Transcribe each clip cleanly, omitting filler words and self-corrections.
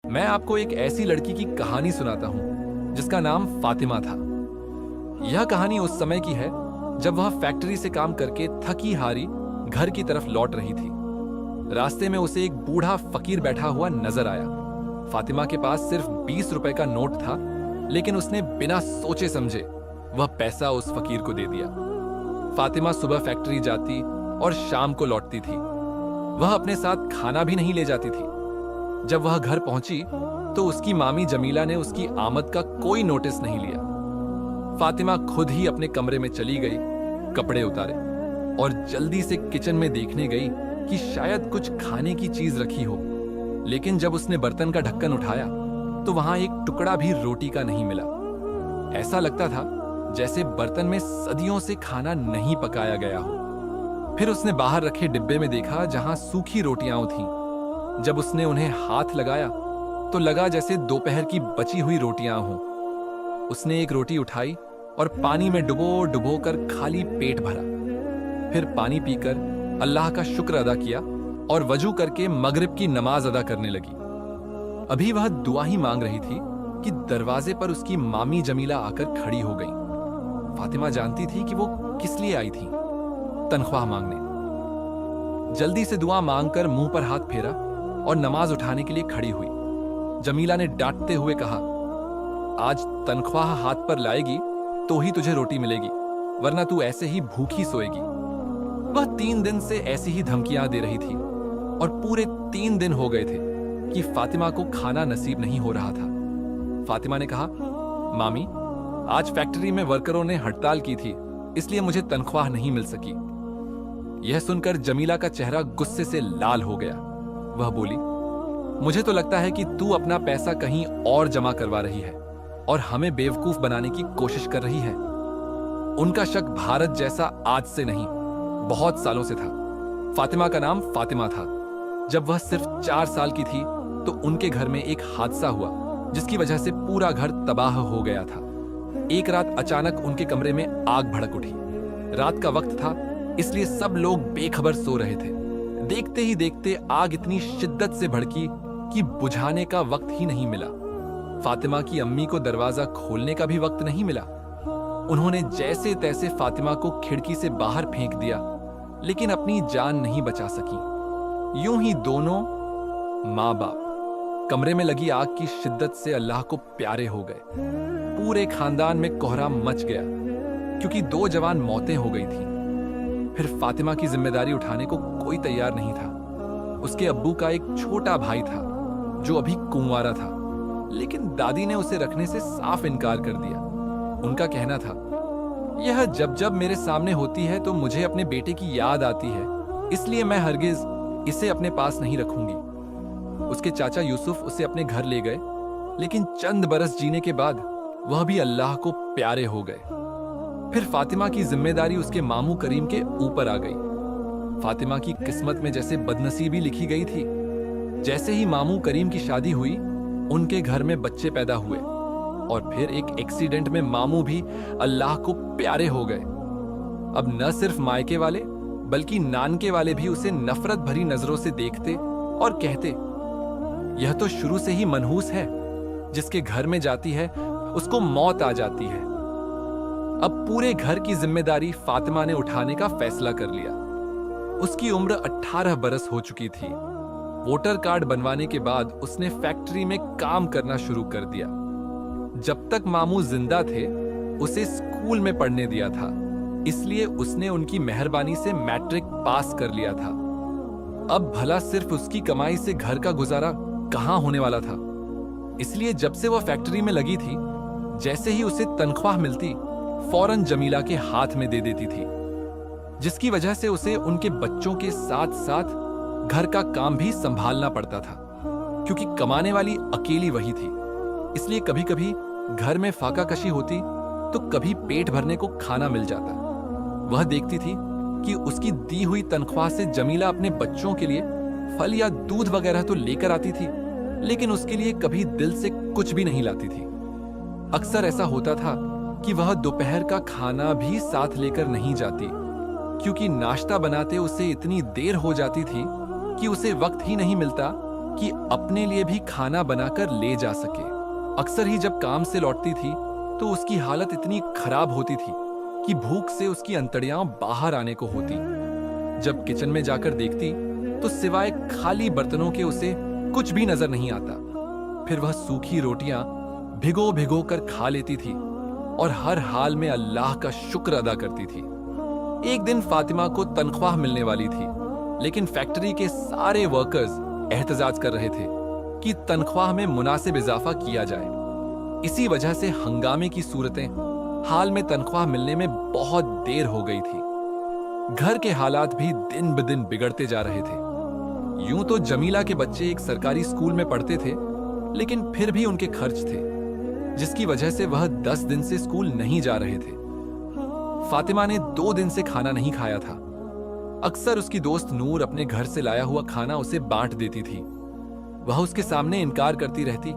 मैं आपको एक ऐसी लड़की की कहानी सुनाता हूँ जिसका नाम फातिमा था। यह कहानी उस समय की है जब वह फैक्ट्री से काम करके थकी हारी घर की तरफ लौट रही थी। रास्ते में उसे एक बूढ़ा फकीर बैठा हुआ नजर आया। फातिमा के पास सिर्फ 20 रुपए का नोट था, लेकिन उसने बिना सोचे समझे वह पैसा उस फकीर को दे दिया। फातिमा सुबह फैक्ट्री जाती और शाम को लौटती थी। वह अपने साथ खाना भी नहीं ले जाती थी। जब वह घर पहुंची तो उसकी मामी जमीला ने उसकी आमद का कोई नोटिस नहीं लिया। फातिमा खुद ही अपने कमरे में चली गई, कपड़े उतारे और जल्दी से किचन में देखने गई कि शायद कुछ खाने की चीज रखी हो। लेकिन जब उसने बर्तन का ढक्कन उठाया तो वहां एक टुकड़ा भी रोटी का नहीं मिला। ऐसा लगता था जैसे बर्तन में सदियों से खाना नहीं पकाया गया हो। फिर उसने बाहर रखे डिब्बे में देखा जहां सूखी रोटियां थीं। जब उसने उन्हें हाथ लगाया तो लगा जैसे दोपहर की बची हुई रोटियां हों। उसने एक रोटी उठाई और पानी में डुबो डुबो कर खाली पेट भरा। फिर पानी पीकर अल्लाह का शुक्र अदा किया और वजू करके मगरिब की नमाज अदा करने लगी। अभी वह दुआ ही मांग रही थी कि दरवाजे पर उसकी मामी जमीला आकर खड़ी हो गई। फातिमा जानती थी कि वो किस लिए आई थी, तनख्वाह मांगने। जल्दी से दुआ मांगकर मुंह पर हाथ फेरा और नमाज उठाने के लिए खड़ी हुई। जमीला ने डांटते हुए कहा, आज तनख्वाह हाथ पर लाएगी तो ही तुझे रोटी मिलेगी, वरना तू ऐसे ही भूखी सोएगी। वह 3 दिन से ऐसी ही धमकियां दे रही थी और पूरे 3 दिन हो गए थे कि फातिमा को खाना नसीब नहीं हो रहा था। फातिमा ने कहा, मामी, आज फैक्ट्री में वर्करों ने हड़ताल की थी, इसलिए मुझे तनख्वाह नहीं मिल सकी। यह सुनकर जमीला का चेहरा गुस्से से लाल हो गया। वह बोली, मुझे तो लगता है कि तू अपना पैसा कहीं और जमा करवा रही है और हमें बेवकूफ बनाने की कोशिश कर रही है। उनका शक भारत जैसा आज से नहीं, बहुत सालों से था। फातिमा का नाम फातिमा था। जब वह सिर्फ 4 साल की थी तो उनके घर में एक हादसा हुआ जिसकी वजह से पूरा घर तबाह हो गया था। एक रात अचानक उनके कमरे में आग भड़क उठी। रात का वक्त था, इसलिए सब लोग बेखबर सो रहे थे। देखते ही देखते आग इतनी शिद्दत से भड़की कि बुझाने का वक्त ही नहीं मिला। फातिमा की अम्मी को दरवाजा खोलने का भी वक्त नहीं मिला। उन्होंने जैसे तैसे फातिमा को खिड़की से बाहर फेंक दिया, लेकिन अपनी जान नहीं बचा सकी। यूं ही दोनों माँ बाप कमरे में लगी आग की शिद्दत से अल्लाह को प्यारे हो गए। पूरे खानदान में कोहराम मच गया क्योंकि 2 जवान मौतें हो गई थी। फिर फातिमा की जिम्मेदारी उठाने को कोई तैयार नहीं था। उसके अब्बू का एक छोटा भाई था जो अभी कुंवारा था, लेकिन दादी ने उसे रखने से साफ इनकार कर दिया। उनका कहना था, यह जब जब मेरे सामने होती है तो मुझे अपने बेटे की याद आती है, इसलिए मैं हरगिज इसे अपने पास नहीं रखूंगी। उसके चाचा यूसुफ उसे अपने घर ले गए, लेकिन चंद बरस जीने के बाद वह भी अल्लाह को प्यारे हो गए। फिर फातिमा की जिम्मेदारी उसके मामू करीम के ऊपर आ गई। फातिमा की किस्मत में जैसे बदनसीबी लिखी गई थी। जैसे ही मामू करीम की शादी हुई, उनके घर में बच्चे पैदा हुए और फिर एक एक्सीडेंट में मामू भी अल्लाह को प्यारे हो गए। अब न सिर्फ मायके वाले बल्कि नानके वाले भी उसे नफरत भरी नजरों से देखते और कहते, यह तो शुरू से ही मनहूस है, जिसके घर में जाती है उसको मौत आ जाती है। अब पूरे घर की जिम्मेदारी फातिमा ने उठाने का फैसला कर लिया। उसकी उम्र 18 बरस हो चुकी थी। वोटर कार्ड बनवाने के बाद उसने फैक्ट्री में काम करना शुरू कर दिया। जब तक मामू जिंदा थे उसे स्कूल में पढ़ने दिया था, इसलिए उसने उनकी मेहरबानी से मैट्रिक पास कर लिया था। अब भला सिर्फ उसकी कमाई से घर का गुजारा कहां होने वाला था। इसलिए जब से वह फैक्ट्री में लगी थी, जैसे ही उसे तनख्वाह मिलती फौरन जमीला के हाथ में दे देती थी, जिसकी वजह से उसे उनके बच्चों के साथ साथ घर का काम भी संभालना पड़ता था। क्योंकि कमाने वाली अकेली वही थी, इसलिए कभी कभी घर में फाका कशी होती तो कभी पेट भरने को खाना मिल जाता। वह देखती थी कि उसकी दी हुई तनख्वाह से जमीला अपने बच्चों के लिए फल या दूध वगैरह तो लेकर आती थी, लेकिन उसके लिए कभी दिल से कुछ भी नहीं लाती थी। अक्सर ऐसा होता था कि वह दोपहर का खाना भी साथ लेकर नहीं जाती, क्योंकि नाश्ता बनाते उसे इतनी देर हो जाती थी कि उसे वक्त ही नहीं मिलता कि अपने लिए भी खाना बनाकर ले जा सके। अक्सर ही जब काम से लौटती थी तो उसकी हालत इतनी खराब होती थी कि भूख से उसकी अंतड़ियां बाहर आने को होती। जब किचन में जाकर देखती तो सिवाय खाली बर्तनों के उसे कुछ भी नजर नहीं आता। फिर वह सूखी रोटियां भिगो भिगो कर खा लेती थी और हर हाल में अल्लाह का शुक्र अदा करती थी। एक दिन फातिमा को तनख्वाह मिलने वाली थी, लेकिन फैक्ट्री के सारे वर्कर्स एहतजाज कर रहे थे कि तनख्वाह में मुनासिब इजाफा किया जाए। इसी वजह से हंगामे की सूरतें हाल में तनख्वाह मिलने में बहुत देर हो गई थी। घर के हालात भी दिन ब दिन बिगड़ते जा रहे थे। यूं तो जमीला के बच्चे एक सरकारी स्कूल में पढ़ते थे, लेकिन फिर भी उनके खर्च थे, जिसकी वजह से वह 10 दिन से स्कूल नहीं जा रहे थे। फातिमा ने 2 दिन से खाना नहीं खाया था। अक्सर उसकी दोस्त नूर अपने घर से लाया हुआ खाना उसे बांट देती थी। वह उसके सामने इनकार करती रहती,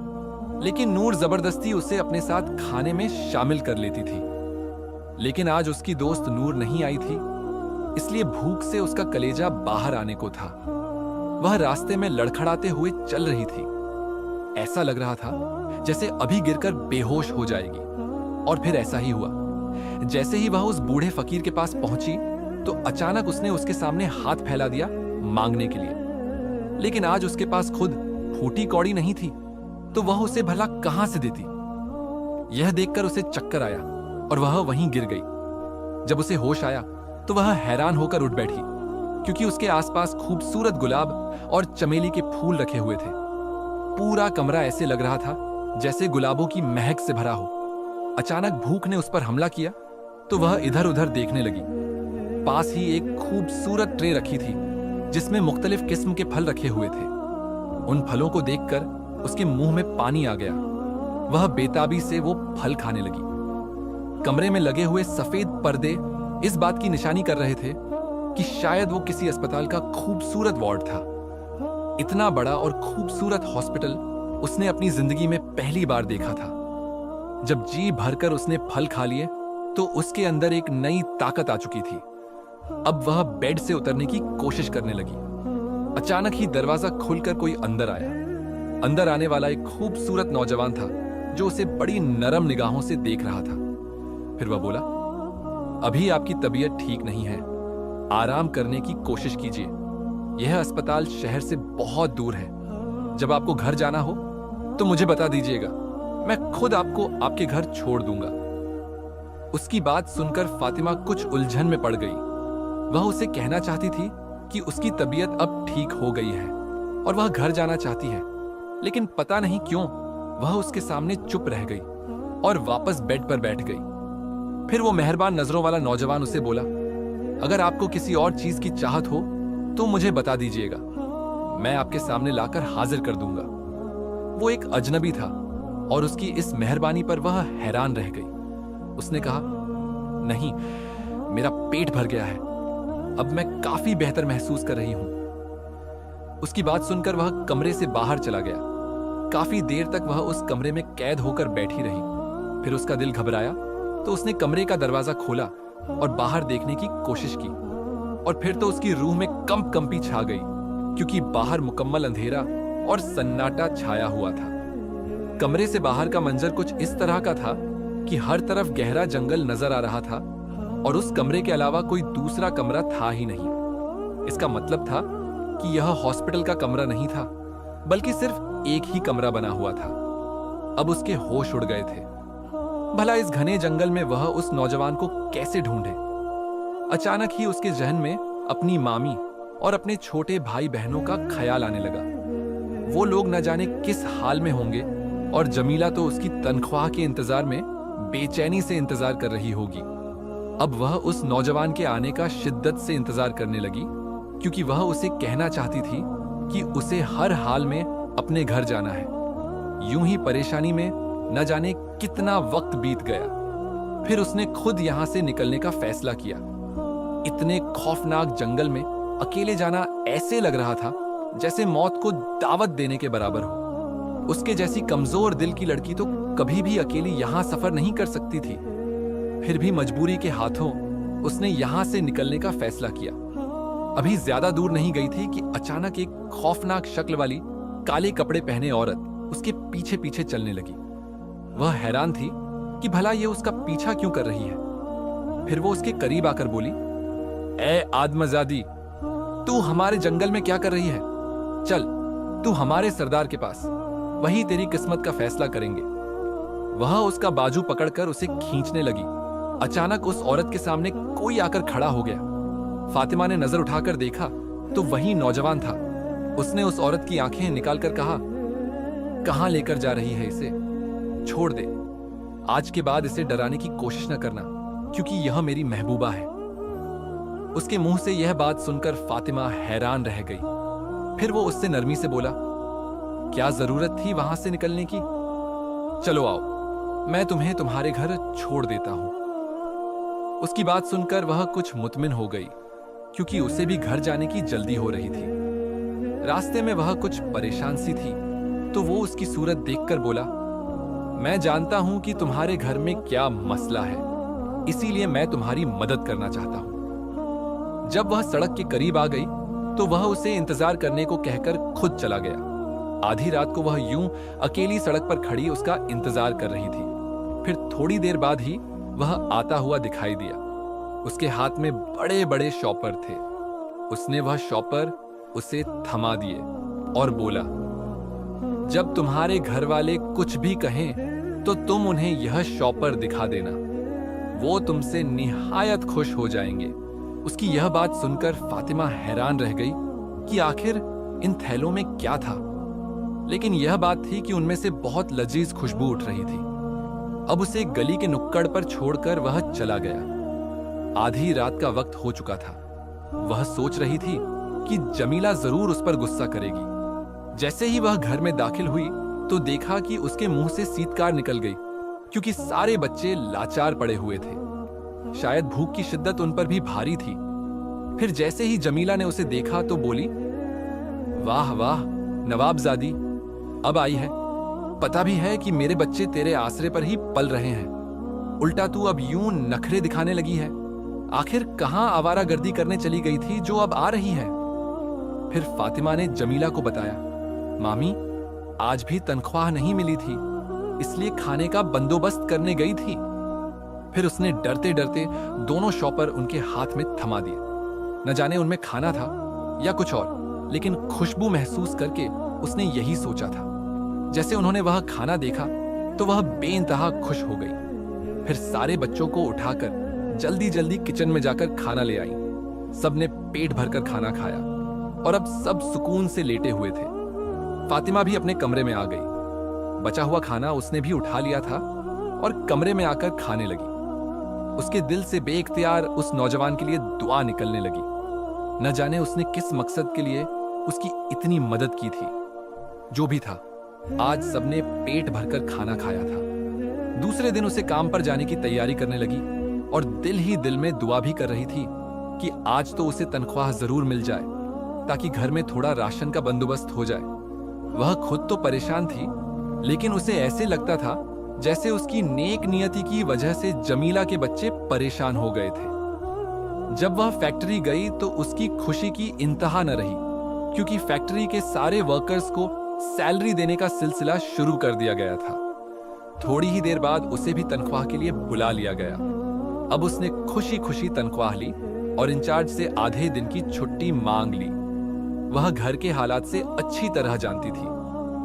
लेकिन नूर जबरदस्ती उसे अपने साथ खाने में शामिल कर लेती थी। लेकिन आज उसकी दोस्त नूर नहीं आई थी, इसलिए भूख से उसका कलेजा बाहर आने को था। वह रास्ते में लड़खड़ाते हुए चल रही थी। ऐसा लग रहा था जैसे अभी गिरकर बेहोश हो जाएगी। और फिर ऐसा ही हुआ। जैसे ही वह उस बूढ़े फकीर के पास पहुंची तो अचानक उसने उसके सामने हाथ फैला दिया मांगने के लिए। लेकिन आज उसके पास खुद फूटी कौड़ी नहीं थी, तो वह उसे भला कहां से देती। यह देखकर उसे चक्कर आया और वह वहीं गिर गई। जब उसे होश आया तो वह हैरान होकर उठ बैठी, क्योंकि उसके आसपास खूबसूरत गुलाब और चमेली के फूल रखे हुए थे। पूरा कमरा ऐसे लग रहा था जैसे गुलाबों की महक से भरा हो। अचानक भूख ने उस पर हमला किया तो वह इधर उधर देखने लगी। पास ही एक खूबसूरत ट्रे रखी थी जिसमें मुख्तलिफ किस्म के फल रखे हुए थे। उन फलों को देखकर उसके मुंह में पानी आ गया। वह बेताबी से वो फल खाने लगी। कमरे में लगे हुए सफेद पर्दे इस बात की निशानी कर रहे थे कि शायद वो किसी अस्पताल का खूबसूरत वार्ड था। इतना बड़ा और खूबसूरत हॉस्पिटल उसने अपनी जिंदगी में पहली बार देखा था। जब जी भरकर उसने फल खा लिए तो उसके अंदर एक नई ताकत आ चुकी थी। अब वह बेड से उतरने की कोशिश करने लगी। अचानक ही दरवाजा खुलकर कोई अंदर आया। अंदर आने वाला एक खूबसूरत नौजवान था जो उसे बड़ी नरम निगाहों से देख रहा था। फिर वह बोला, अभी आपकी तबीयत ठीक नहीं है, आराम करने की कोशिश कीजिए। यह अस्पताल शहर से बहुत दूर है। जब आपको घर जाना हो तो मुझे बता दीजिएगा, मैं खुद आपको आपके घर छोड़ दूंगा। उसकी बात सुनकर फातिमा कुछ उलझन में पड़ गई। वह उसे कहना चाहती थी कि उसकी तबीयत अब ठीक हो गई है और वह घर जाना चाहती है, लेकिन पता नहीं क्यों वह उसके सामने चुप रह गई और वापस बेड पर बैठ गई। फिर वो मेहरबान नजरों वाला नौजवान उसे बोला, अगर आपको किसी और चीज की चाहत हो तो मुझे बता दीजिएगा, मैं आपके सामने लाकर हाजिर कर दूंगा। वो एक अजनबी था और उसकी इस मेहरबानी पर वह हैरान रह गई। उसने कहा, नहीं, मेरा पेट भर गया है, अब मैं काफी बेहतर महसूस कर रही हूं। उसकी बात सुनकर वह कमरे से बाहर चला गया। काफी देर तक वह उस कमरे में कैद होकर बैठी रही। फिर उसका दिल घबराया तो उसने कमरे का दरवाजा खोला और बाहर देखने की कोशिश की। और फिर तो उसकी रूह में कंपी छा गई, क्योंकि बाहर मुकम्मल अंधेरा और सन्नाटा छाया हुआ था। कमरे से बाहर का मंजर कुछ इस तरह का था कि हर तरफ गहरा जंगल नजर आ रहा था और उस कमरे के अलावा कोई दूसरा कमरा था ही नहीं। इसका मतलब था कि यह हॉस्पिटल का कमरा नहीं था, बल्कि सिर्फ एक ही कमरा बना हुआ था। अब उसके होश उड़ गए थे। भला इस घने जंगल में वह उस नौजवान को कैसे ढूंढे। अचानक ही उसके जहन में अपनी मामी और अपने छोटे भाई बहनों का ख्याल आने लगा। वो लोग न जाने किस हाल में होंगे और जमीला तो उसकी तनख्वाह के इंतजार में बेचैनी से इंतजार कर रही होगी। अब वह उस नौजवान के आने का शिद्दत से इंतजार करने लगी, क्योंकि वह उसे कहना चाहती थी कि उसे हर हाल में अपने घर जाना है। यूं ही परेशानी में न जाने कितना वक्त बीत गया। फिर उसने खुद यहां से निकलने का फैसला किया। इतने खौफनाक जंगल में अकेले जाना ऐसे लग रहा था जैसे मौत को दावत देने के बराबर हो। उसके जैसी कमजोर दिल की लड़की तो कभी भी अकेली यहां सफर नहीं कर सकती थी। फिर भी मजबूरी के हाथों उसने यहां से निकलने का फैसला किया। अभी ज्यादा दूर नहीं गई थी कि अचानक एक खौफनाक शक्ल वाली काले कपड़े पहने औरत उसके पीछे पीछे चलने लगी। वह हैरान थी कि भला ये उसका पीछा क्यों कर रही है। फिर वो उसके करीब आकर बोली, ए आदमजादी, तू हमारे जंगल में क्या कर रही है? चल, तू हमारे सरदार के पास, वही तेरी किस्मत का फैसला करेंगे। वह उसका बाजू पकड़कर उसे खींचने लगी। अचानक उस औरत के सामने कोई आकर खड़ा हो गया। फातिमा ने नजर उठाकर देखा तो वही नौजवान था। उसने उस औरत की आंखें निकालकर कहा, कहां लेकर जा रही है इसे? छोड़ दे। आज के बाद इसे डराने की कोशिश न करना, क्योंकि यह मेरी महबूबा है। उसके मुंह से यह बात सुनकर फातिमा हैरान रह गई। फिर वो उससे नरमी से बोला, क्या जरूरत थी वहां से निकलने की? चलो आओ, मैं तुम्हें तुम्हारे घर छोड़ देता हूं। उसकी बात सुनकर वह कुछ मुतमिन हो गई, क्योंकि उसे भी घर जाने की जल्दी हो रही थी। रास्ते में वह कुछ परेशान सी थी, तो वो उसकी सूरत देखकर बोला, मैं जानता हूं कि तुम्हारे घर में क्या मसला है, इसीलिए मैं तुम्हारी मदद करना चाहता हूं। जब वह सड़क के करीब आ गई तो वह उसे इंतजार करने को कहकर खुद चला गया। आधी रात को वह यूं अकेली सड़क पर खड़ी उसका इंतजार कर रही थी। फिर थोड़ी देर बाद ही वह आता हुआ दिखाई दिया। उसके हाथ में बड़े बड़े शॉपर थे। उसने वह शॉपर उसे थमा दिए और बोला, जब तुम्हारे घर वाले कुछ भी कहें तो तुम उन्हें यह शॉपर दिखा देना, वो तुमसे निहायत खुश हो जाएंगे। उसकी यह बात सुनकर फातिमा हैरान रह गई कि आखिर इन थैलों में क्या था, लेकिन यह बात थी कि उनमें से बहुत लजीज खुशबू उठ रही थी। अब उसे गली के नुक्कड़ पर छोड़कर वह चला गया। आधी रात का वक्त हो चुका था। वह सोच रही थी कि जमीला जरूर उस पर गुस्सा करेगी। जैसे ही वह घर में दाखिल हुई तो देखा कि उसके मुंह से सीतकार निकल गई, क्योंकि सारे बच्चे लाचार पड़े हुए थे। शायद भूख की शिद्दत उन पर भी भारी थी। फिर जैसे ही जमीला ने उसे देखा तो बोली, वाह वाह नवाबजादी, अब आई है। पता भी है कि मेरे बच्चे तेरे आसरे पर ही पल रहे हैं, उल्टा तू अब यूं नखरे दिखाने लगी है। आखिर कहां आवारागर्दी करने चली गई थी जो अब आ रही है? फिर फातिमा ने जमीला को बताया, मामी, आज भी तनख्वाह नहीं मिली थी, इसलिए खाने का बंदोबस्त करने गई थी। फिर उसने डरते डरते दोनों शॉपर उनके हाथ में थमा दिए। न जाने उनमें खाना था या कुछ और, लेकिन खुशबू महसूस करके उसने यही सोचा था। जैसे उन्होंने वह खाना देखा तो वह बेइंतहा खुश हो गई। फिर सारे बच्चों को उठाकर जल्दी जल्दी किचन में जाकर खाना ले आई। सबने पेट भरकर खाना खाया और अब सब सुकून से लेटे हुए थे। फातिमा भी अपने कमरे में आ गई। बचा हुआ खाना उसने भी उठा लिया था और कमरे में आकर खाने लगी। उसके दिल से बेइख्तियार उस नौजवान के लिए दुआ निकलने लगी। न जाने उसने किस मकसद के लिए उसकी इतनी मदद की थी। जो भी था, आज सबने पेट भरकर खाना खाया था। दूसरे दिन उसे काम पर जाने की तैयारी करने लगी और दिल ही दिल में दुआ भी कर रही थी कि आज तो उसे तनख्वाह जरूर मिल जाए, ताकि घर में थोड़ा राशन का बंदोबस्त हो जाए। वह खुद तो परेशान थी, लेकिन उसे ऐसे लगता था जैसे उसकी नेक नियति की वजह से जमीला के बच्चे परेशान हो गए थे। जब वह फैक्ट्री गई तो उसकी खुशी की इंतहा न रही, क्योंकि फैक्ट्री के सारे वर्कर्स को सैलरी देने का सिलसिला शुरू कर दिया गया था। थोड़ी ही देर बाद उसे भी तनख्वाह के लिए बुला लिया गया। अब उसने खुशी खुशी तनख्वाह ली और इंचार्ज से आधे दिन की छुट्टी मांग ली। वह घर के हालात से अच्छी तरह जानती थी,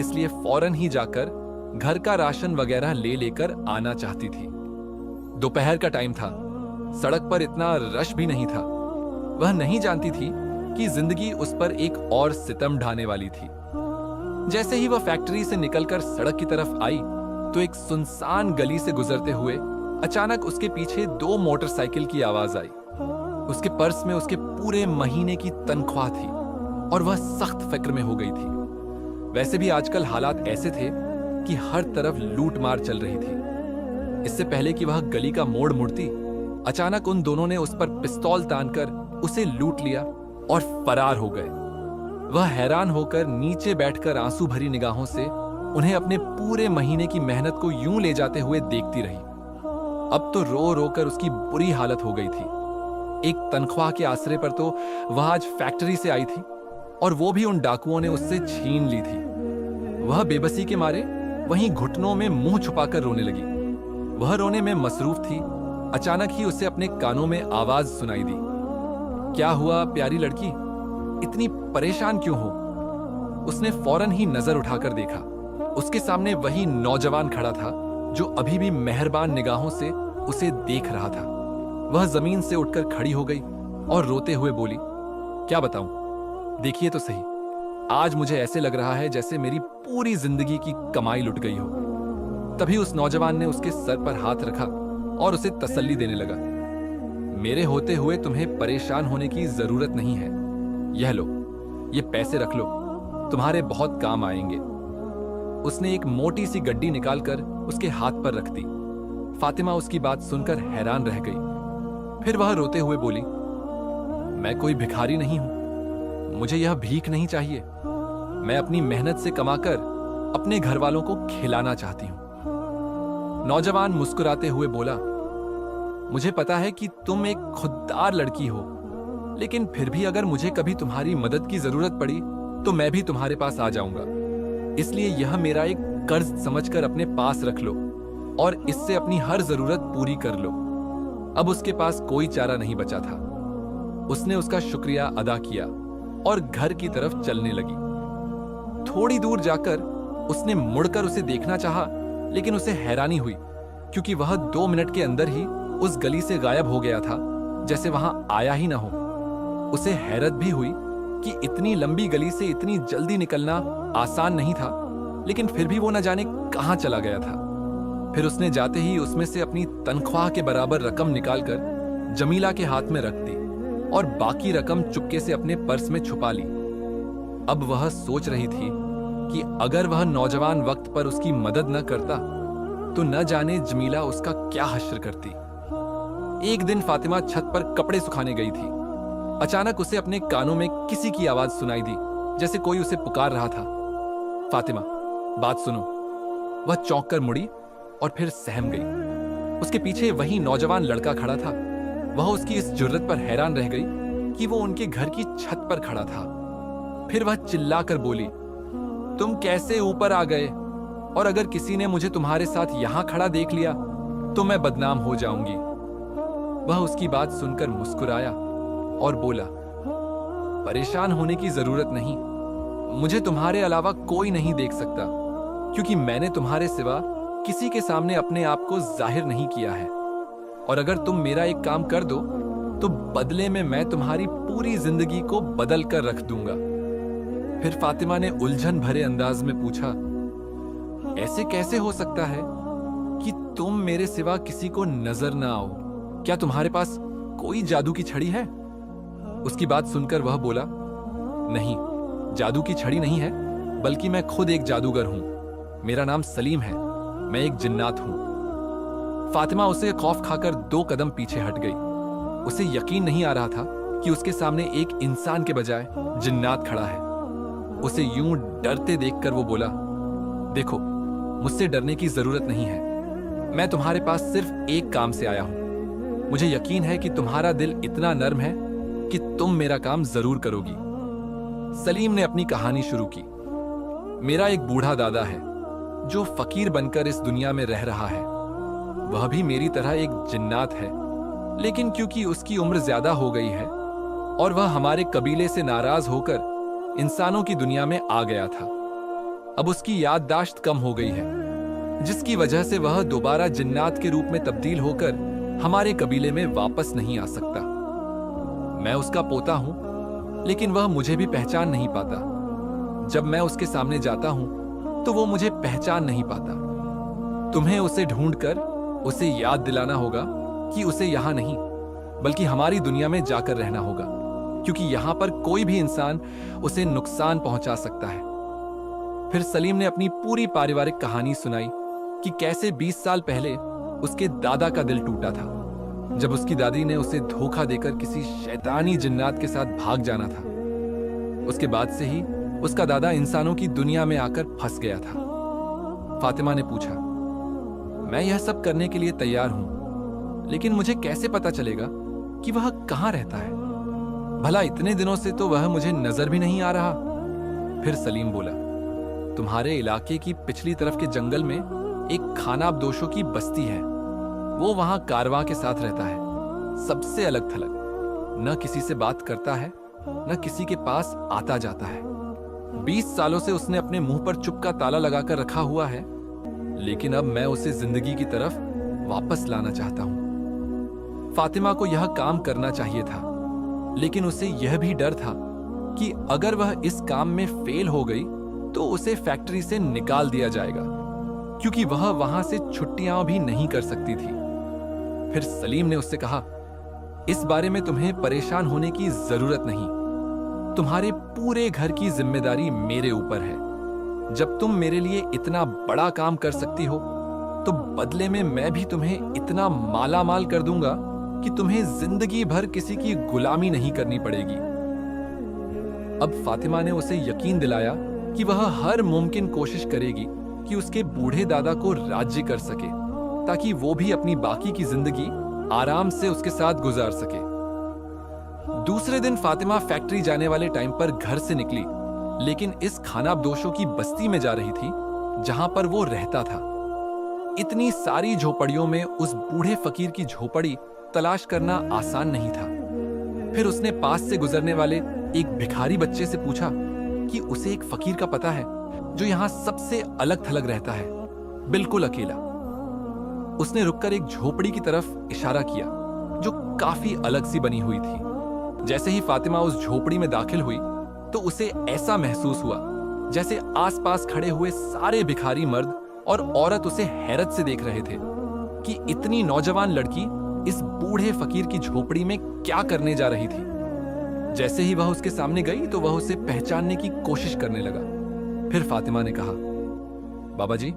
इसलिए फौरन ही जाकर घर का राशन वगैरह ले लेकर आना चाहती थी। दोपहर का टाइम था, सड़क पर इतना रश भी नहीं था। वह नहीं जानती थी कि जिंदगी उस पर एक और सितम ढाने वाली थी। जैसे ही वह फैक्ट्री से निकलकर सड़क की तरफ आई तो एक सुनसान गली से गुजरते हुए अचानक उसके पीछे 2 मोटरसाइकिल की आवाज आई। उसके पर्स में उसके पूरे महीने की तनख्वाह थी और वह सख्त फिक्र में हो गई थी। वैसे भी आजकल हालात ऐसे थे कि हर तरफ लूट मार चल रही थी। इससे पहले कि वह गली का मोड़ मुड़ती, अचानक उन दोनों ने उस पर पिस्तौल तानकर उसे लूट लिया और फरार हो गए। वह हैरान होकर नीचे बैठकर आंसू भरी निगाहों से उन्हें अपने पूरे महीने की मेहनत को यूं ले जाते हुए देखती रही। अब तो रो रो कर उसकी बुरी हालत हो गई थी। एक तनख्वाह के आसरे पर तो वह आज फैक्ट्री से आई थी और वो भी उन डाकुओं ने उससे छीन ली थी। वह बेबसी के मारे वहीं घुटनों में मुंह छुपाकर रोने लगी। वह रोने में मसरूफ थी। अचानक ही उसे अपने कानों में आवाज सुनाई दी। क्या हुआ प्यारी लड़की, इतनी परेशान क्यों हो? उसने फौरन ही नजर उठाकर देखा। उसके सामने वही नौजवान खड़ा था जो अभी भी मेहरबान निगाहों से उसे देख रहा था। वह जमीन से उठकर खड़ी हो गई और रोते हुए बोली, क्या बताऊं, देखिए तो सही, आज मुझे ऐसे लग रहा है जैसे मेरी पूरी जिंदगी की कमाई लुट गई हो। तभी उस नौजवान ने उसके सर पर हाथ रखा और उसे तसल्ली देने लगा। मेरे होते हुए तुम्हें परेशान होने की जरूरत नहीं है। यह लो, ये पैसे रख लो, तुम्हारे बहुत काम आएंगे। उसने एक मोटी सी गड्डी निकालकर उसके हाथ पर रख दी। फातिमा उसकी बात सुनकर हैरान रह गई। फिर वह रोते हुए बोली, मैं कोई भिखारी नहीं हूं, मुझे यह भीख नहीं चाहिए। मैं अपनी मेहनत से कमाकर अपने घर वालों को खिलाना चाहती हूं। नौजवान मुस्कुराते हुए बोला, मुझे पता है कि तुम एक खुददार लड़की हो, लेकिन फिर भी अगर मुझे कभी तुम्हारी मदद की जरूरत पड़ी तो मैं भी तुम्हारे पास आ जाऊंगा। इसलिए यह मेरा एक कर्ज समझकर अपने पास रख लो और इससे अपनी हर जरूरत पूरी कर लो। अब उसके पास कोई चारा नहीं बचा था। उसने उसका शुक्रिया अदा किया और घर की तरफ चलने लगी। थोड़ी दूर जाकर उसने मुड़कर उसे देखना चाहा, लेकिन उसे हैरानी हुई क्योंकि वह 2 मिनट के अंदर ही उस गली से गायब हो गया था, जैसे वहां आया ही ना हो। उसे हैरत भी हुई कि इतनी लंबी गली से इतनी जल्दी निकलना आसान नहीं था, लेकिन फिर भी वो न जाने कहां चला गया था। फिर उसने जाते ही उसमें से अपनी तनख्वाह के बराबर रकम निकालकर जमीला के हाथ में रख दी और बाकी रकम चुपके से अपने पर्स में छुपा ली। अब वह सोच रही थी कि अगर वह नौजवान वक्त पर उसकी मदद न करता तो न जाने जमीला उसका क्या हश्र करती। एक दिन फातिमा छत पर कपड़े सुखाने गई थी। अचानक उसे अपने कानों में किसी की आवाज सुनाई दी, जैसे कोई उसे पुकार रहा था। फातिमा, बात सुनो। वह चौंक कर मुड़ी और फिर सहम गई। उसके पीछे वही नौजवान लड़का खड़ा था। वह उसकी इस जुर्रत पर हैरान रह गई कि वो उनके घर की छत पर खड़ा था। फिर वह चिल्लाकर बोली, तुम कैसे ऊपर आ गए? और अगर किसी ने मुझे तुम्हारे साथ यहां खड़ा देख लिया तो मैं बदनाम हो जाऊंगी। वह उसकी बात सुनकर मुस्कुराया और बोला, परेशान होने की जरूरत नहीं, मुझे तुम्हारे अलावा कोई नहीं देख सकता, क्योंकि मैंने तुम्हारे सिवा किसी के सामने अपने आप को जाहिर नहीं किया है। और अगर तुम मेरा एक काम कर दो तो बदले में मैं तुम्हारी पूरी जिंदगी को बदल कर रख दूंगा। फिर फातिमा ने उलझन भरे अंदाज में पूछा, ऐसे कैसे हो सकता है कि तुम मेरे सिवा किसी को नजर ना आओ? क्या तुम्हारे पास कोई जादू की छड़ी है? उसकी बात सुनकर वह बोला, नहीं, जादू की छड़ी नहीं है, बल्कि मैं खुद एक जादूगर हूं। मेरा नाम सलीम है, मैं एक जिन्नात हूं। फातिमा उसे खौफ खाकर 2 कदम पीछे हट गई। उसे यकीन नहीं आ रहा था कि उसके सामने एक इंसान के बजाय जिन्नात खड़ा है। उसे यूं डरते देखकर वो बोला, देखो, मुझसे डरने की जरूरत नहीं है। मैं तुम्हारे पास सिर्फ एक काम से आया हूं। मुझे यकीन है कि तुम्हारा दिल इतना नर्म है कि तुम मेरा काम जरूर करोगी। सलीम ने अपनी कहानी शुरू की। मेरा एक बूढ़ा दादा है जो फकीर बनकर इस दुनिया में रह रहा है। वह भी मेरी तरह एक जिन्नात है, लेकिन क्योंकि उसकी उम्र ज्यादा हो गई है और वह हमारे कबीले से नाराज होकर इंसानों की दुनिया में आ गया था, अब उसकी याददाश्त कम हो गई है, जिसकी वजह से वह दोबारा जिन्नात के रूप में तब्दील होकर हमारे कबीले में वापस नहीं आ सकता। मैं उसका पोता हूं, लेकिन वह मुझे भी पहचान नहीं पाता। जब मैं उसके सामने जाता हूं तो वो मुझे पहचान नहीं पाता। तुम्हें उसे ढूंढकर उसे याद दिलाना होगा कि उसे यहां नहीं, बल्कि हमारी दुनिया में जाकर रहना होगा, क्योंकि यहां पर कोई भी इंसान उसे नुकसान पहुंचा सकता है। फिर सलीम ने अपनी पूरी पारिवारिक कहानी सुनाई कि कैसे 20 साल पहले उसके दादा का दिल टूटा था, जब उसकी दादी ने उसे धोखा देकर किसी शैतानी जिन्नात के साथ भाग जाना था। उसके बाद से ही उसका दादा इंसानों की दुनिया में आकर फंस गया था। फातिमा ने पूछा, मैं यह सब करने के लिए तैयार हूं, लेकिन मुझे कैसे पता चलेगा कि वह कहां रहता है? भला इतने दिनों से तो वह मुझे नजर भी नहीं आ रहा। फिर सलीम बोला, तुम्हारे इलाके की पिछली तरफ के जंगल में एक खानाबदोशों की बस्ती है। वो वहां कारवां के साथ रहता है, सबसे अलग थलग। न किसी से बात करता है, न किसी के पास आता जाता है। 20 सालों से उसने अपने मुंह पर चुप का ताला लगाकर रखा हुआ है, लेकिन अब मैं उसे जिंदगी की तरफ वापस लाना चाहता हूं। फातिमा को यह काम करना चाहिए था, लेकिन उसे यह भी डर था कि अगर वह इस काम में फेल हो गई तो उसे फैक्ट्री से निकाल दिया जाएगा, क्योंकि वह वहां से छुट्टियां भी नहीं कर सकती थी। फिर सलीम ने उससे कहा, इस बारे में तुम्हें परेशान होने की जरूरत नहीं। तुम्हारे पूरे घर की जिम्मेदारी मेरे ऊपर है। जब तुम मेरे लिए इतना बड़ा काम कर सकती हो, तो बदले में मैं भी तुम्हें इतना माला माल कर दूंगा कि तुम्हें जिंदगी भर किसी की गुलामी नहीं करनी पड़ेगी। अब फातिमा ने उसे यकीन दिलाया कि वह हर मुमकिन कोशिश करेगी कि उसके बूढ़े दादा को राज्य कर सके, ताकि वो भी अपनी बाकी की जिंदगी आराम से उसके साथ गुजार सके। दूसरे दिन फातिमा फैक्ट्री जाने वाले टाइम पर घर से निकली, लेकिन इस खानाबदोशों की बस्ती में जा रही थी जहां पर वो रहता था। इतनी सारी झोपड़ियों में उस बूढ़े फकीर की झोपड़ी तलाश करना आसान नहीं था। फिर उसने पास से गुजरने वाले एक भिखारी बच्चे से पूछा कि उसे एक फकीर का पता है जो यहां सबसे अलग थलग रहता है, बिल्कुल अकेला। उसने रुककर एक झोपड़ी की तरफ इशारा किया जो काफी अलग सी बनी हुई थी। जैसे ही फातिमा उस झोपड़ी में दाखिल हुई तो उसे ऐसा महसूस हुआ जैसे आसपास खड़े हुए सारे भिखारी मर्द और औरत उसे हैरत से देख रहे थे कि इतनी नौजवान लड़की इस बूढ़े फकीर की झोपड़ी में क्या करने जा रही थी। जैसे ही वह उसके सामने गई तो वह उसे पहचानने की कोशिश करने लगा। फिर फातिमा ने कहा, बाबा जी,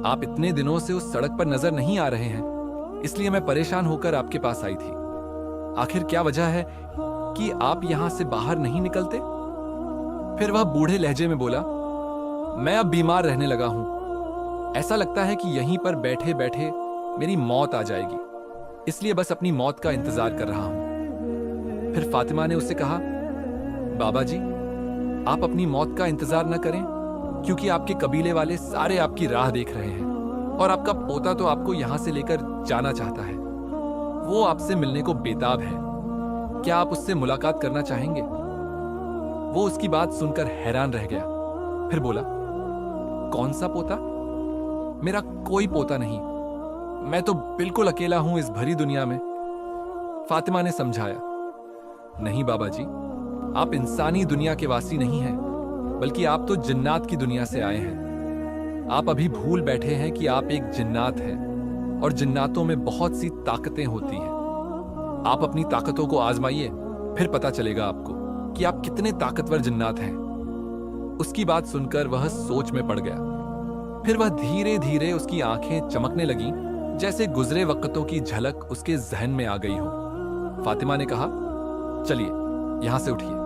आप इतने दिनों से उस सड़क पर नजर नहीं आ रहे हैं, इसलिए मैं परेशान होकर आपके पास आई थी। आखिर क्या वजह है कि आप यहां से बाहर नहीं निकलते? फिर वह बूढ़े लहजे में बोला, मैं अब बीमार रहने लगा हूं। ऐसा लगता है कि यहीं पर बैठे बैठे मेरी मौत आ जाएगी, इसलिए बस अपनी मौत का इंतजार कर रहा हूं। फिर फातिमा ने उससे कहा, बाबा जी, आप अपनी मौत का इंतजार न करें, क्योंकि आपके कबीले वाले सारे आपकी राह देख रहे हैं और आपका पोता तो आपको यहां से लेकर जाना चाहता है। वो आपसे मिलने को बेताब है। क्या आप उससे मुलाकात करना चाहेंगे? वो उसकी बात सुनकर हैरान रह गया। फिर बोला, कौन सा पोता? मेरा कोई पोता नहीं, मैं तो बिल्कुल अकेला हूं इस भरी दुनिया में। फातिमा ने समझाया, नहीं बाबा जी, आप इंसानी दुनिया के वासी नहीं हैं, बल्कि आप तो जिन्नात की दुनिया से आए हैं। आप अभी भूल बैठे हैं कि आप एक जिन्नात हैं और जिन्नातों में बहुत सी ताकतें होती हैं। आप अपनी ताकतों को आजमाइए, फिर पता चलेगा आपको कि आप कितने ताकतवर जिन्नात हैं। उसकी बात सुनकर वह सोच में पड़ गया। फिर वह धीरे धीरे उसकी आंखें चमकने लगीं, जैसे गुजरे वक्तों की झलक उसके जहन में आ गई हो। फातिमा ने कहा, चलिए यहां से उठिए,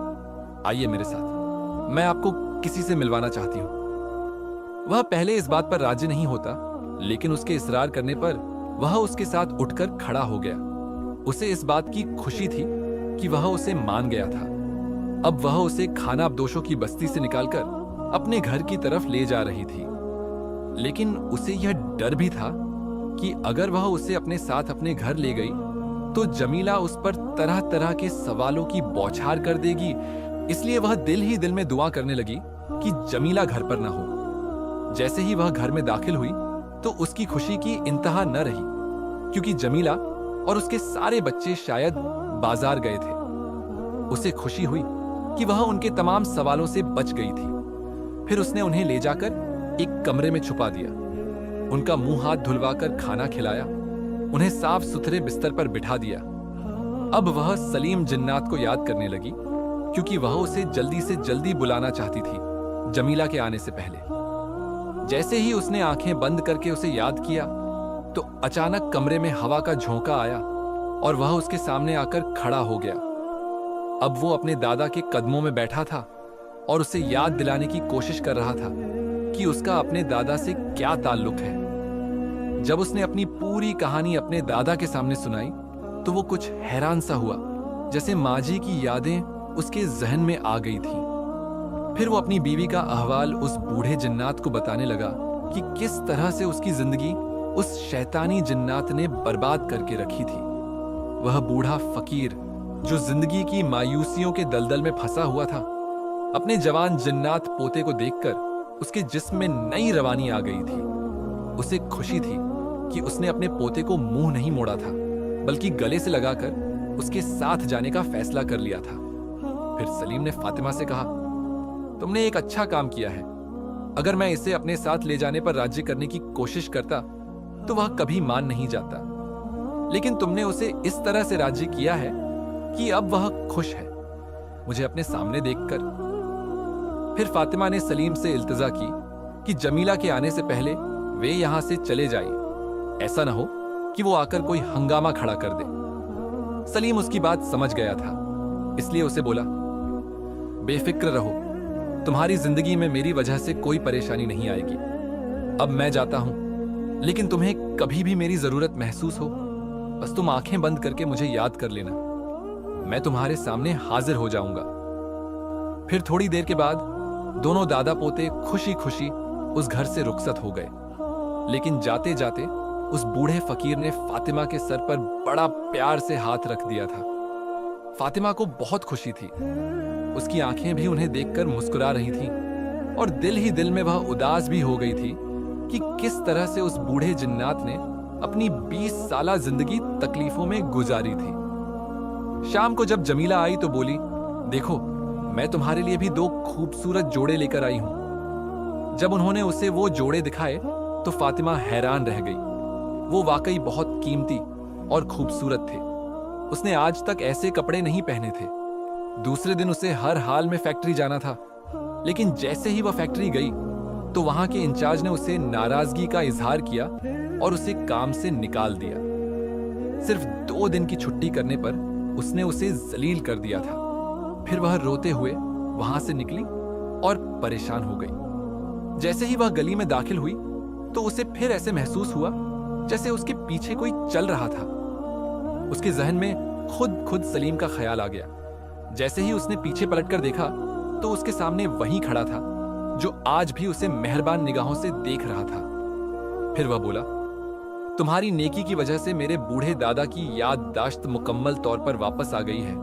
आइए मेरे साथ, मैं आपको किसी से मिलवाना चाहती हूं। वह पहले इस बात पर राजी नहीं होता, लेकिन उसके इसरार करने पर वह उसके साथ उठकर खड़ा हो गया। उसे इस बात की खुशी थी कि वह उसे मान गया था। अब वह उसे खानाबदोशों की बस्ती से निकालकर अपने घर की तरफ ले जा रही थी, लेकिन उसे यह डर भी था कि अगर वह उसे अपने साथ अपने घर ले गई तो जमीला उस पर तरह तरह के सवालों की बौछार कर देगी। इसलिए वह दिल ही दिल में दुआ करने लगी कि जमीला घर पर ना हो। जैसे ही वह घर में दाखिल हुई तो उसकी खुशी की इंतहा न रही, क्योंकि जमीला और उसके सारे बच्चे शायद बाजार गए थे। उसे खुशी हुई कि वह उनके तमाम सवालों से बच गई थी। फिर उसने उन्हें ले जाकर एक कमरे में छुपा दिया, उनका मुंह हाथ धुलवाकर खाना खिलाया, उन्हें साफ सुथरे बिस्तर पर बिठा दिया। अब वह सलीम जिन्नात को याद करने लगी, क्योंकि वह उसे जल्दी से जल्दी बुलाना चाहती थी जमीला के आने से पहले। जैसे ही उसने आंखें बंद करके उसे याद किया तो अचानक कमरे में हवा का झोंका आया और वह उसके सामने आकर खड़ा हो गया। अब वो अपने दादा के कदमों में बैठा था और उसे याद दिलाने की कोशिश कर रहा था कि उसका अपने दादा से क्या ताल्लुक है। जब उसने अपनी पूरी कहानी अपने दादा के सामने सुनाई तो वो कुछ हैरान सा हुआ, जैसे माजी की यादें उसके जहन में आ गई थी। फिर वो अपनी बीवी का अहवाल उस बूढ़े जिन्नात को बताने लगा कि किस तरह से उसकी जिंदगी उस शैतानी जिन्नात ने बर्बाद करके रखी थी। वह बूढ़ा फकीर जो जिंदगी की मायूसियों के दलदल में फंसा हुआ था, अपने जवान जिन्नात पोते को देखकर उसके जिस्म में नई रवानी आ गई थी। उसे खुशी थी कि उसने अपने पोते को मुंह नहीं मोड़ा था, बल्कि गले से लगाकर उसके साथ जाने का फैसला कर लिया था। फिर सलीम ने फातिमा से कहा, तुमने एक अच्छा काम किया है। अगर मैं इसे अपने साथ ले जाने पर राजी करने की कोशिश करता तो वह कभी मान नहीं जाता, लेकिन तुमने उसे इस तरह से राजी किया है कि अब वह खुश है मुझे अपने सामने देखकर। फिर फातिमा ने सलीम से इल्तिजा की कि जमीला के आने से पहले वे यहां से चले जाएं, ऐसा ना हो कि वो आकर कोई हंगामा खड़ा कर दे। सलीम उसकी बात समझ गया था, इसलिए उसे बोला, बेफिक्र रहो, तुम्हारी जिंदगी में मेरी वजह से कोई परेशानी नहीं आएगी। अब मैं जाता हूं, लेकिन तुम्हें कभी भी मेरी जरूरत महसूस हो, बस तुम आंखें बंद करके मुझे याद कर लेना, मैं तुम्हारे सामने हाजिर हो जाऊंगा। फिर थोड़ी देर के बाद दोनों दादा पोते खुशी खुशी उस घर से रुखसत हो गए। लेकिन जाते जाते उस बूढ़े फकीर ने फातिमा के सर पर बड़ा प्यार से हाथ रख दिया था। फातिमा को बहुत खुशी थी, उसकी आंखें भी उन्हें देखकर मुस्कुरा रही थीं, और दिल ही दिल में वह उदास भी हो गई थी कि किस तरह से उस बूढ़े जिन्नात ने अपनी 20 साला जिंदगी तकलीफों में गुजारी थी। शाम को जब जमीला आई तो बोली, देखो मैं तुम्हारे लिए भी 2 खूबसूरत जोड़े लेकर आई हूं। जब उन्होंने उसे वो जोड़े दिखाए तो फातिमा हैरान रह गई। वो वाकई बहुत कीमती और खूबसूरत थे। उसने आज तक ऐसे कपड़े नहीं पहने थे। दूसरे दिन उसे हर हाल में फैक्ट्री जाना था, लेकिन जैसे ही वह फैक्ट्री गई तो वहां के इंचार्ज ने उसे नाराजगी का इजहार किया और उसे काम से निकाल दिया। सिर्फ 2 दिन की छुट्टी करने पर उसने उसे जलील कर दिया था। फिर वह रोते हुए वहां से निकली और परेशान हो गई। जैसे ही वह गली में दाखिल हुई तो उसे फिर ऐसे महसूस हुआ जैसे उसके पीछे कोई चल रहा था। उसके जहन में खुद सलीम का ख्याल आ गया। जैसे ही उसने पीछे पलटकर देखा तो उसके सामने वही खड़ा था जो आज भी उसे मेहरबान निगाहों से देख रहा था। फिर वह बोला, तुम्हारी नेकी की वजह से मेरे बूढ़े दादा की याददाश्त मुकम्मल तौर पर वापस आ गई है।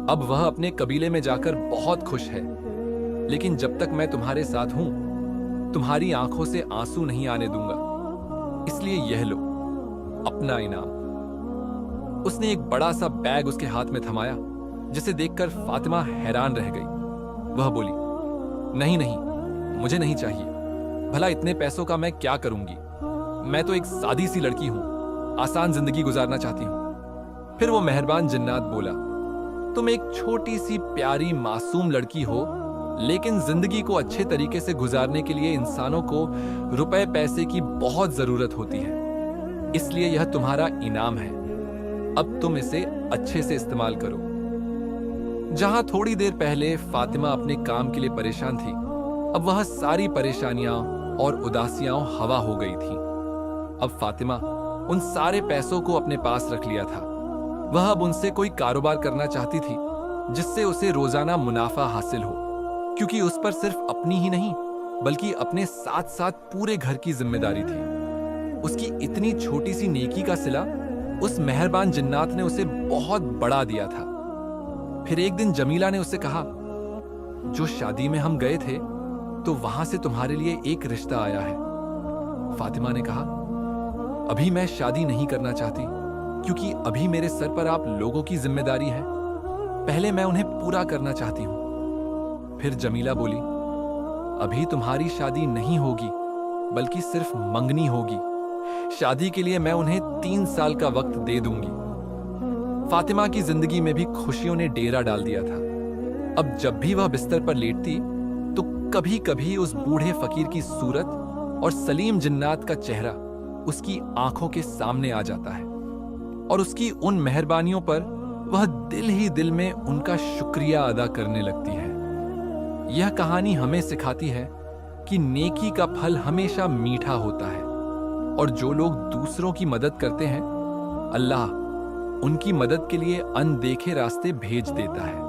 अब वह अपने कबीले में जाकर बहुत खुश है, लेकिन जब तक मैं तुम्हारे साथ हूं तुम्हारी आंखों से आंसू नहीं आने दूंगा। इसलिए यह लो अपना इनाम। उसने एक बड़ा सा बैग उसके हाथ में थमाया, जिसे देखकर फातिमा हैरान रह गई। वह बोली, नहीं नहीं, मुझे नहीं चाहिए। भला इतने पैसों का मैं क्या करूंगी? मैं तो एक सादी सी लड़की हूं, आसान जिंदगी गुजारना चाहती हूं। फिर वो मेहरबान जिन्नात बोला, तुम एक छोटी सी प्यारी मासूम लड़की हो, लेकिन जिंदगी को अच्छे तरीके से गुजारने के लिए इंसानों को रुपए पैसे की बहुत जरूरत होती है। इसलिए यह तुम्हारा इनाम है। अब तुम इसे अच्छे से इस्तेमाल करो। जहां थोड़ी देर पहले फातिमा अपने काम के लिए परेशान थी, अब वह सारी परेशानियां और उदासियां हवा हो गई थी। अब फातिमा उन सारे पैसों को अपने पास रख लिया था। वह अब उनसे कोई कारोबार करना चाहती थी जिससे उसे रोजाना मुनाफा हासिल हो, क्योंकि उस पर सिर्फ अपनी ही नहीं बल्कि अपने साथ साथ पूरे घर की जिम्मेदारी थी। उसकी इतनी छोटी सी नेकी का सिला उस मेहरबान जिन्नात ने उसे बहुत बढ़ा दिया था। फिर एक दिन जमीला ने उससे कहा, जो शादी में हम गए थे तो वहां से तुम्हारे लिए एक रिश्ता आया है। फातिमा ने कहा, अभी मैं शादी नहीं करना चाहती, क्योंकि अभी मेरे सर पर आप लोगों की जिम्मेदारी है। पहले मैं उन्हें पूरा करना चाहती हूं। फिर जमीला बोली, अभी तुम्हारी शादी नहीं होगी, बल्कि सिर्फ मंगनी होगी। शादी के लिए मैं उन्हें 3 साल का वक्त दे दूंगी। फातिमा की जिंदगी में भी खुशियों ने डेरा डाल दिया था। अब जब भी वह बिस्तर पर लेटती तो कभी कभी उस बूढ़े फकीर की सूरत और सलीम जिन्नात का चेहरा उसकी आंखों के सामने आ जाता है, और उसकी उन मेहरबानियों पर वह दिल ही दिल में उनका शुक्रिया अदा करने लगती है। यह कहानी हमें सिखाती है कि नेकी का फल हमेशा मीठा होता है, और जो लोग दूसरों की मदद करते हैं, अल्लाह उनकी मदद के लिए अनदेखे रास्ते भेज देता है।